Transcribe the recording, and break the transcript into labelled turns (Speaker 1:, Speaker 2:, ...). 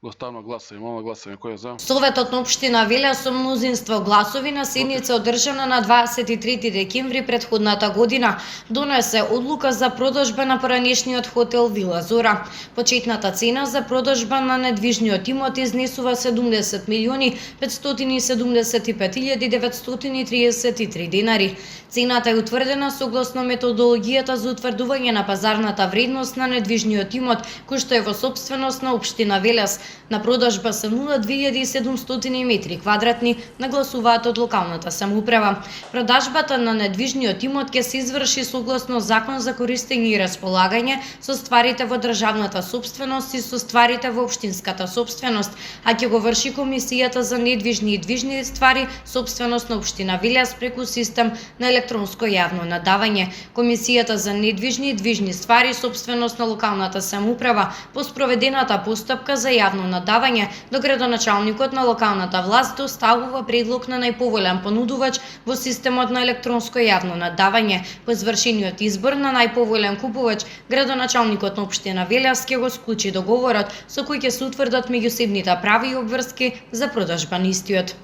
Speaker 1: Доставно гласови, мола гласови, кој е за?
Speaker 2: Советот на општина Велја со мнозинство гласови на седница одржана на 23 декември претходната година донесе одлука за продажба на поранешниот хотел Вила Зора. Почетната цена за продажба на недвижниот имот изнесува 70.575.933 денари. Цената е утврдена согласно методологијата за утврдување на пазарната вредност на недвижниот имот, кој што е во сопственост на општина Велес. На продажба се 0.2700 метри квадратни, нагласуваат од локалната самоуправа. Продажбата на недвижниот имот ќе се изврши согласно Закон за користење и располагање со стварите во државната сопственост и со стварите во општинската сопственост, а ќе го врши Комисијата за недвижни и движни ствари, сопственост на општина Велес преку систем на електронско јавно надавање. Комисијата за недвижни и движни ствари, сопственост на локалната самоуправа, по спроведената постапка за јавно надавање до градоначалникот на локалната власт доставува предлог на најповолен понудувач во системот на електронско јавно надавање. По извршениот избор на најповолен купувач, градоначалникот на општина Велес ќе го склучи договорот со кој ќе се утврдат меѓусебните прави и обврски за продажба на истиот.